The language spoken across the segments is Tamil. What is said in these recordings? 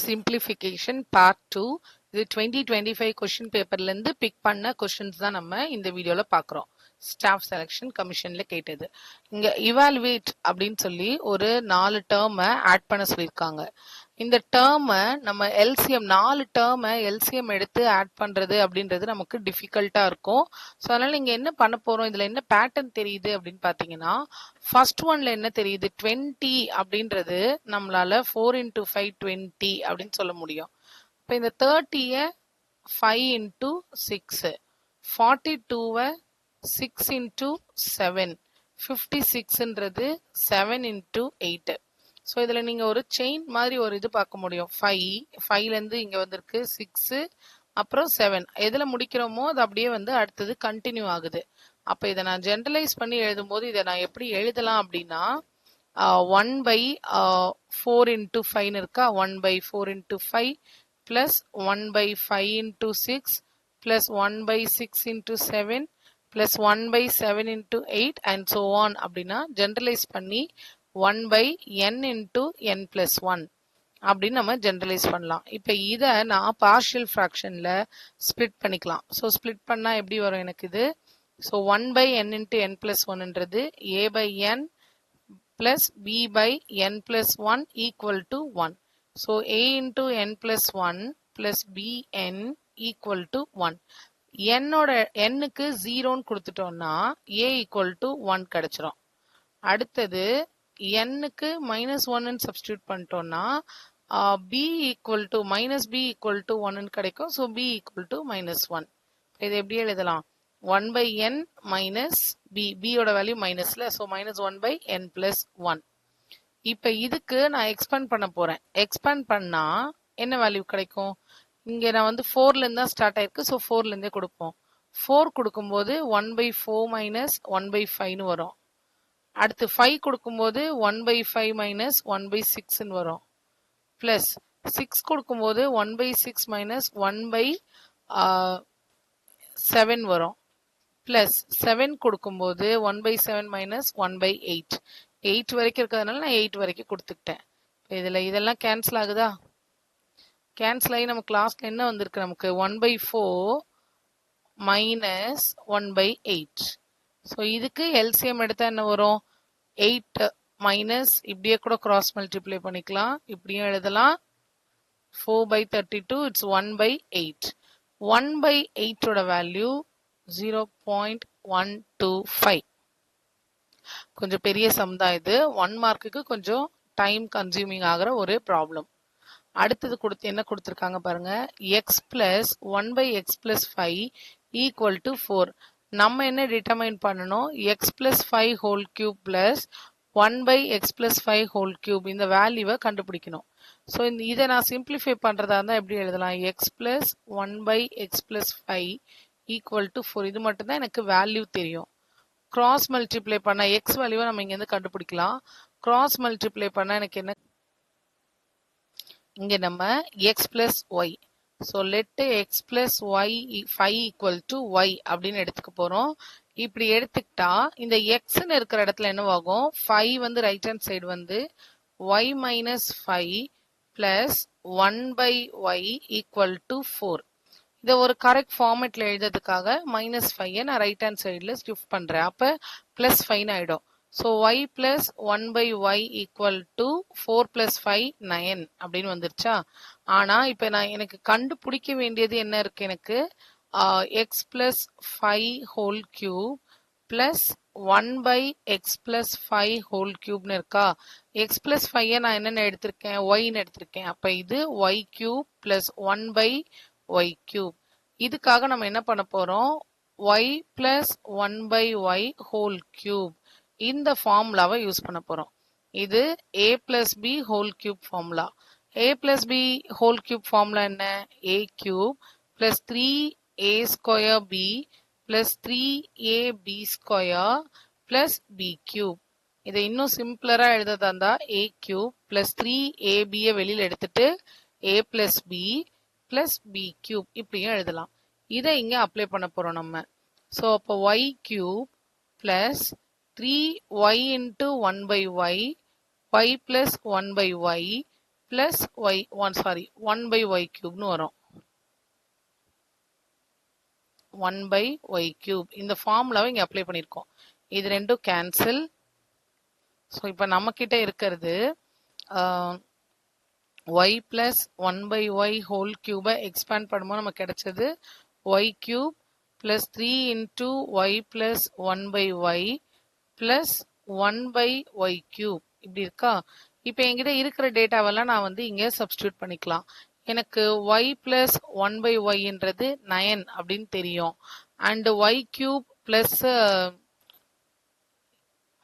simplification part 2 இது 2025 கொஸ்டின் பேப்பர்ல இருந்து பிக் பண்ண கொஸ்டின்ஸ் தான் நம்ம இந்த வீடியோல பார்க்குறோம். ஸ்டாஃப் செலெக்ஷன் கமிஷன்ல கேட்டது. இங்க இவாலுவேட் அப்படின்னு சொல்லி ஒரு 4 டேர்மை ஆட் பண்ண சொல்லியிருக்காங்க. இந்த டேர்மை நம்ம எல்சிஎம் 4 டேர்மை எல்சிஎம் எடுத்து ஆட் பண்றது அப்படின்றது நமக்கு டிஃபிகல்ட்டா இருக்கும். ஸோ அதனால நீங்க என்ன பண்ண போறோம், இதுல என்ன பேட்டர்ன் தெரியுது அப்படின்னு பாத்தீங்கன்னா, ஃபர்ஸ்ட் ஒன்ல என்ன தெரியுது, 20 அப்படின்றது நம்மளால 4 into 5 20 அப்படின்னு சொல்ல முடியும். இப்போ இந்த 30ய 5 into 6, 42வை 6 into 7, 56ன்றது 7 into 8. ஸோ இதுல நீங்க ஒரு செயின் மாதிரி ஒரு இது பார்க்க முடியும். 5ல இருந்து இங்க வந்திருக்கு 6, அப்புறம் 7. எதுல முடிக்கிறோமோ அது அப்படியே வந்து அடுத்தது கண்டினியூ ஆகுது. அப்ப இதை நான் ஜென்ரலைஸ் பண்ணி எழுதும் போது இதை நான் எப்படி எழுதலாம் அப்படின்னா, 1/4 into 5 இருக்கா, 1/4 into 5 plus 1/5 into 6 plus 1/6 into 7 plus 1/7 into 8 and so on அப்படின்னா ஜென்ரலைஸ் பண்ணி 1/n into n plus 1 அப்படின்னு நம்ம ஜென்ரலைஸ் பண்ணலாம். இப்போ இதை நான் பார்ஷியல் ஃப்ராக்ஷன்ல ஸ்ப்ளிட் பண்ணிக்கலாம். ஸோ ஸ்ப்ளிட் பண்ணா எப்படி வரும் எனக்கு இது? So 1/n into n plus 1ன்றது a/n plus b/n plus 1 equal to 1. So a into n plus 1 plus bn equal to 1. என்னோட nக்கு 0ன்னு கொடுத்துட்டோம்னா a equal to 1 கிடைச்சிரும். அடுத்தது nக்கு -1ன்னு சப்ஸ்டியூட் பண்ணிட்டோம்னா b equal to b equal to 1ன்னு கிடைக்கும். So b equal to -1. இது எப்படி எழுதலாம்? 1/n minus b யோட வேல்யூ மைனஸ்ல, ஸோ -1/n plus 1. இப்போ இதுக்கு நான் எக்ஸ்பேண்ட் பண்ண போறேன். எக்ஸ்பேண்ட் பண்ணா என்ன வேல்யூ கிடைக்கும்? இங்க நான் வந்து 4ல இருந்து தான் ஸ்டார்ட் ஆயிருக்கு. ஸோ 4ல இருந்தே கொடுப்போம். 4 கொடுக்கும்போது 1/4 minus 1/5ன்னு வரும். அடுத்து 5 கொடுக்கும்போது 1/5 minus 1/6ன்னு வரும். பிளஸ் 6 கொடுக்கும்போது 1/6 minus 1/7 வரும். பிளஸ் 7 கொடுக்கும்போது 1/7 minus 1/8. 8 வரைக்கும் இருக்கிறதுனால நான் 8 வரைக்கும் கொடுத்துக்கிட்டேன். இதுல இதெல்லாம் கேன்சல் ஆகுதா? கேன்சல் ஆகி நம்ம கிளாஸ்ல என்ன வந்திருக்கு நமக்கு? 1/4 minus 1/8. ஸோ இதுக்கு எல்சிஎம் எடுத்தா என்ன வரும்? 8 மைனஸ் இப்படியே கூட கிராஸ் மல்டிப்ளை பண்ணிக்கலாம். இப்படியும் எழுதலாம். 4/32 இட்ஸ் 1/8. 1/8ஓட வேல்யூ 0.125. கொஞ்சம் பெரிய சம் தான் இது. 1 மார்க்குக்கு கொஞ்சம் டைம் கன்சியூமிங் ஆகிற ஒரு ப்ராப்ளம். அடுத்தது என்ன கொடுத்துருக்காங்க பாருங்க. x plus 1/x plus 5 equal to 4. நம்ம என்ன டிட்டர்மைன் பண்ணணும்? x plus 5 whole cube plus 1/x plus 5 whole cube இந்த வேல்யூவை கண்டுபிடிக்கணும். ஸோ இதை நான் சிம்பிளிஃபை பண்றதா இருந்தா எப்படி எழுதலாம்? x plus 1/x plus 5 equal to 4. இது மட்டும் தான் எனக்கு வேல்யூ தெரியும். கிராஸ் மல்டிப்ளை பண்ண x வேல்யூவை நம்ம இங்க இருந்து கண்டுபிடிக்கலாம். கிராஸ் மல்டிப்ளை பண்ண எனக்கு என்ன? இங்க நம்ம x plus y. So let x plus y 5 equal to y அப்படின்னு எடுத்துக்க போறோம். இப்படி எடுத்துக்கிட்டா இந்த xன்னு இருக்கிற இடத்துல என்னவாகும்? 5 வந்து ரைட் ஹேண்ட் சைடு வந்து y minus 5 plus 1/y equal to 4. இதை ஒரு கரெக்ட் ஃபார்மேட்ல எழுதுறதுக்காக -5 நான் ரைட் ஹேண்ட் சைடுல ஷிஃப்ட் பண்றேன். அப்ப +5 ஆயிடும். So y plus 1/y equal to 4 plus 5 9 அப்படின்னு வந்துருச்சா? ஆனா இப்ப நான் எனக்கு கண்டுபிடிக்க வேண்டியது என்ன இருக்கு? எனக்கு x plus 5 whole cube plus 1/x plus 5 whole cubeன்னு இருக்கா? x plus 5 நான் என்னென்ன எடுத்திருக்கேன்? yன்னு எடுத்திருக்கேன். அப்ப இது y cube plus 1/y cube. இதுக்காக நம்ம என்ன பண்ண போறோம்? y plus 1/y whole cube இந்த ஃபார்முலாவை யூஸ் பண்ண போறோம். இது a plus b whole cube formula. a plus b whole cube formula என்ன? a cube plus 3a square b plus 3ab square plus b cube. இதை இன்னும் சிம்பிளரா எழுதுறதா இருந்தா a cube plus 3ab வெளியில எடுத்துட்டு a plus b plus b cube இப்படியும் எழுதலாம். இதை இங்க அப்ளை பண்ண போறோம் நம்ம. ஸோ அப்போ y cube plus 3y into 1/y, y plus 1/y plus y 1 by y cube னு வரும். 1 by y cube இந்த ஃபார்முலாவை இங்க அப்ளை பண்ணிருக்கோம். இது ரெண்டும் கேன்சல். ஸோ இப்போ நம்ம கிட்ட இருக்கிறது y plus 1 by y whole cube expand பண்ணும்போது நமக்கு கிடைச்சது y cube plus 3 into y plus 1 by y plus 1 by y cube இப்படி இருக்கா. இப்போ என்கிட்ட இருக்கிற டேட்டாவெல்லாம் நான் வந்து இங்கே சப்ஸ்டியூட் பண்ணிக்கலாம். எனக்கு y plus 1 by y என்றது 9 அப்படின்னு தெரியும். அண்ட் y cube plus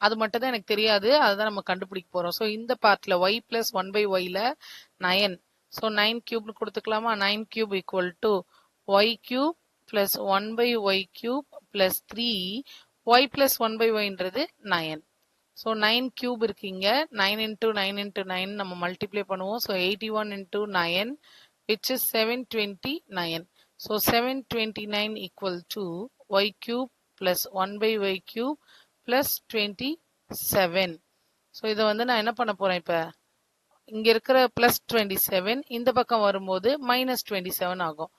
அது மட்டும் தான் எனக்கு தெரியாது. அதுதான் நம்ம கண்டுபிடிக்க போறோம். ஸோ இந்த பார்ட்ல y plus 1 by yல 9. So 9 cube கொடுத்துக்கலாமா. 9 cube equal to y cube plus 1 by y cube plus 3 y plus 1 by yன்றது 9. So 9 cube இருக்கீங்க. 9 into 9 into 9 நம்ம மல்டிப்ளை பண்ணுவோம். So 81 into 9 which is 729. So 729 equal to y cube plus 1 by y cube plus 27. So இதை வந்து நான் என்ன பண்ண போறேன், இப்போ இங்க இருக்கிற பிளஸ் 27 இந்த பக்கம் வரும்போது மைனஸ் 27 ஆகும்.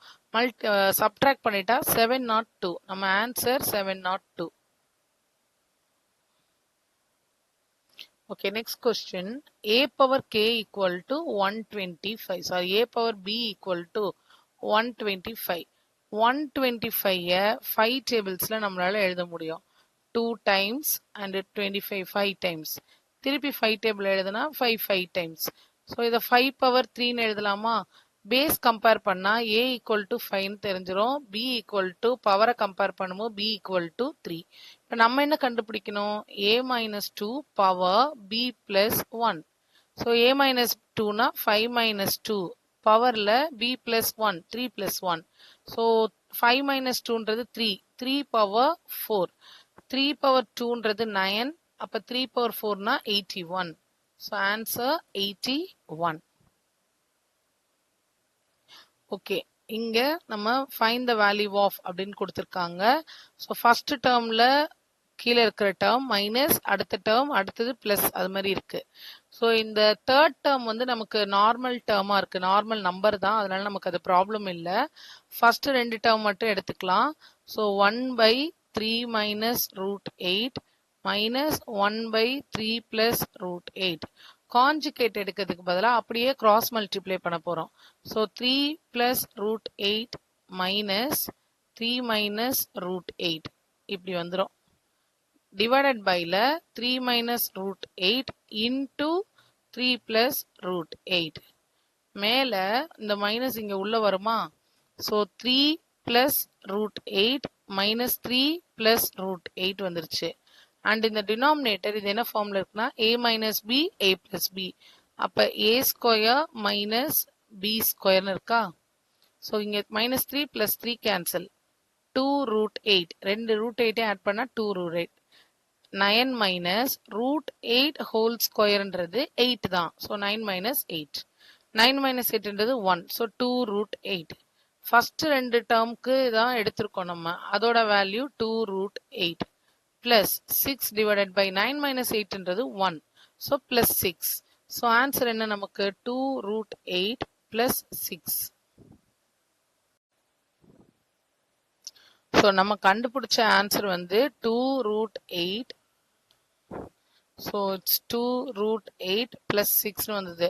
சப்ட்ராக்ட் பண்ணிட்டா 702. நம்ம answer 702. Okay, next question. A power k equal to 125. Sorry, a power b equal to 125. 125 5 tablesல நம்மளால எழுத முடியும். 2 times and 25 5 times. திருப்பி 5 டேபிள் எழுதுனா 5 times. ஸோ இதை 5 power 3ன்னு எழுதலாமா. பேஸ் கம்பேர் பண்ணா a equal to 5ன்னு தெரிஞ்சிடும். b equal to பவரை கம்பேர் பண்ணும்போது b equal to 3. இப்போ நம்ம என்ன கண்டுபிடிக்கணும், a minus 2 power b plus 1. So a minus 2னா 5 minus 2 பவர்ல b plus 1 3 plus 1. So 5 minus 2ன்றது 3 power 4. 3 power 2ன்றது 9. அப்ப 3 power 4னா 81. So answer 81. ஓகே, இங்க நம்ம ஃபைண்ட் த வேல்யூ ஆஃப் அப்படின்னு கொடுத்துருக்காங்க. ஸோ ஃபர்ஸ்ட் டேர்ம்ல கீழே இருக்கிற டேர்ம் மைனஸ், அடுத்த டேர்ம் அடுத்தது பிளஸ், அது மாதிரி இருக்கு. ஸோ இந்த தேர்ட் டேர்ம் வந்து நமக்கு நார்மல் டேர்மா இருக்கு, நார்மல் நம்பர் தான், அதனால நமக்கு அது ப்ராப்ளம் இல்லை. ஃபர்ஸ்ட் 2 டேர்ம் மட்டும் எடுத்துக்கலாம். So 1 by 3 minus root 8 minus 1 by 3 plus root 8. Conjugate எடுக்கிறதுக்கு பதிலாக அப்படியே கிராஸ் மல்டிப்ளை பண்ண போறோம். So 3 plus root 8 minus 3 minus root 8 இப்படி வந்துடும். டிவைடட் பைல 3 minus root 8 into 3 plus root 8. மேல இந்த மைனஸ் இங்க உள்ள வருமா. So 3 plus root 8 minus 3 plus root 8 வந்துருச்சு. அண்ட் இந்த டினாமினேட்டர் இது என்ன ஃபார்ம்ல இருக்குன்னா a minus b a plus b. அப்ப a ஸ்கொயர் மைனஸ் b ஸ்கொயர்னு இருக்கா. ஸோ இங்க minus 3 plus 3 cancel. 2 root 8 2 root 8 add பண்ணா 2 root 8. 9 minus root 8 whole ஸ்கொயர்ன்றது 8 தான். So 9 minus 8. 9 minus 8ன்றது 1. So 2 root 8. First 2 டேர்முக்கு தான் எடுத்திருக்கோம் நம்ம. அதோட value 2 root 8 plus 6 divided by 9 minus 8ன்றது 1. So plus 6. So answer என்ன நமக்கு 2 root 8 plus 6. ஸோ நம்ம கண்டுபிடிச்ச ஆன்சர் வந்து 2 root 8. So it's 2 root 8 plus 6ன்னு வந்தது.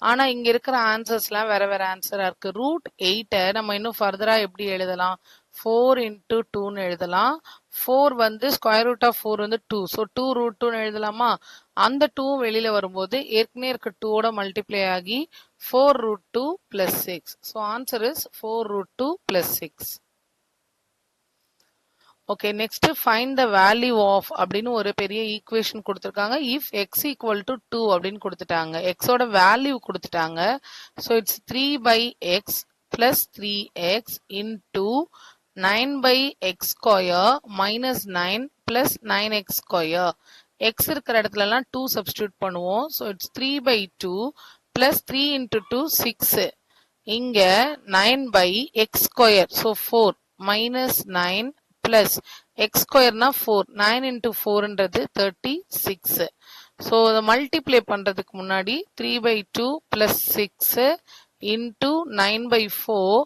ஆனா இங்க இருக்கிற ஆன்சர்ஸ்லாம் வேற வேற ஆன்சரா இருக்கு. ரூட் 8 நம்ம இன்னும் ஃபர்தரா எப்படி எழுதலாம், 4 into 2ன்னு எழுதலாம். 4 வந்து ஸ்கொயர் ரூட் ஆஃப் 4 வந்து 2. ஸோ 2 root 2ன்னு எழுதலாமா. அந்த 2 வெளியில வரும்போது ஏற்கனவே இருக்க 2ஓட மல்டிப்ளை ஆகி 4 root 2 plus 6. So answer is 4 root 2 plus 6. Okay, next find the value of அப்படின்னு ஒரு பெரிய ஈக்குவேஷன் கொடுத்துருக்காங்க. இஃப் எக்ஸ் ஈக்குவல் டு 2 அப்படின்னு கொடுத்துட்டாங்க, எக்ஸோட வேல்யூ கொடுத்துட்டாங்க. So it's 3 by x plus 3x into 9 by x square minus 9 plus 9x square. x இருக்கிற இடத்துல எல்லாம் 2 சப்ஸ்டியூட் பண்ணுவோம். So it's 3 by 2 plus 3 into 2 6. இங்க 9 by x square. So 4 minus 9 plus x square na 4. 9 into 4ன்றது 36. ஸோ அதை மல்டிப்ளை பண்ணுறதுக்கு முன்னாடி 3/2 ப்ளஸ் 6 இன்ட்டு 9/4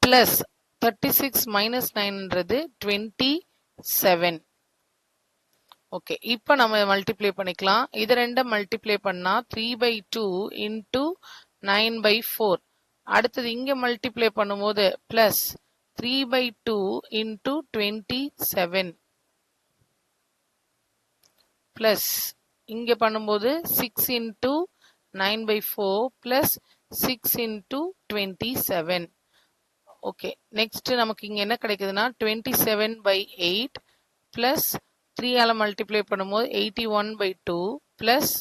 ப்ளஸ் 36 மைனஸ் 9ன்றது 27. ஓகே, இப்போ நம்ம மல்டிப்ளை பண்ணிக்கலாம். இது ரெண்டை மல்டிப்ளை பண்ணா 3/2 இன்ட்டு 9/4. அடுத்தது இங்க மல்டிப்ளை பண்ணும்போது பிளஸ் 3/2 இன்ட்டு 27 பிளஸ் இங்க பண்ணும்போது 6 into 9/4 plus 6 into 27. Okay, next நமக்கு இங்க என்ன கிடைக்குதுன்னா 27/8 பிளஸ் 3 ஆல மல்டிப்ளை பண்ணும்போது 81/2 பிளஸ்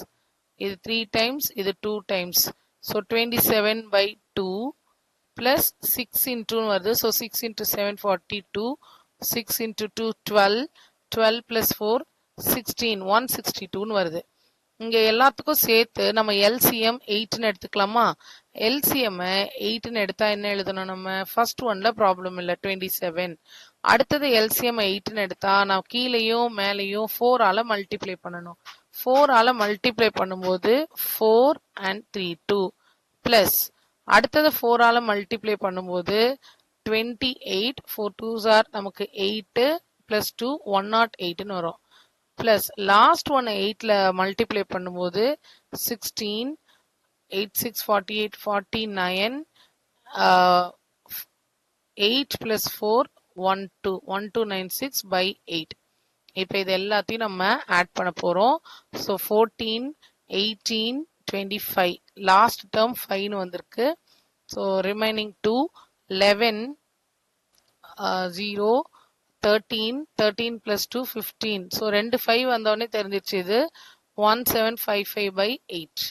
இது 3 டைம்ஸ் இது 2 டைம்ஸ். ஸோ 27/2 பிளஸ் 6 இன்ட்டு வருது. ஸோ 6 இன்ட்டு 7 42, 6 இன்ட்டு 2 12, 12 பிளஸ் 4 16, 162 வருது. இங்க எல்லாத்துக்கும் சேர்த்து நம்ம எல்சிஎம் 8ன்னு எடுத்துக்கலாமா? எல்சிஎம் 8ன்னு எடுத்தா என்ன எழுதணும்? நம்ம ஃபர்ஸ்ட் ஒன்ல ப்ராப்ளம் இல்லை 27. அடுத்தது எல்சிஎம் 8ன்னு எடுத்தா நான் கீழேயும் மேலேயும் 4 ஆல மல்டிப்ளை பண்ணணும். 4 ஆல மல்டிப்ளை பண்ணும்போது 4 and 3 2 பிளஸ் அடுத்தது 4 ஆல மல்டிப்ளை பண்ணும்போது 28 4 2s are நமக்கு 8 பிளஸ் 2 108ன்னு வரும். பிளஸ் லாஸ்ட் ஒன் 8ல மல்டிப்ளை பண்ணும்போது 16 8 6 48 49 8 பிளஸ் 4 12 1296/8. இப்போ இது எல்லாத்தையும் நம்ம ஆட் பண்ண போறோம். ஸோ 14 18 25 லாஸ்ட் டேர்ம் 5ன்னு வந்திருக்கு. So remaining 2 11 0 13 13 plus 2 15. ஸோ 2 5 வந்தோடனே தெரிஞ்சிருச்சு இது 1755/8.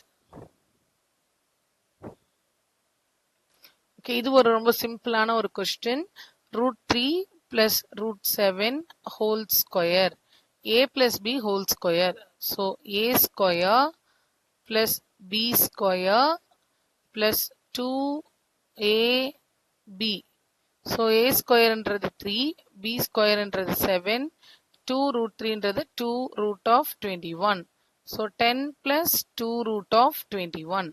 ஓகே, இது ஒரு ரொம்ப சிம்பிளான ஒரு question. √3 plus √7 whole square a plus b whole square. So a square plus b square plus 2ab. So a ஸ்கொயர்ன்றது 3, b ஸ்கொயர்ன்றது 7, 2√3ன்றது 2 root of 21. So 10 plus 2 root of 21.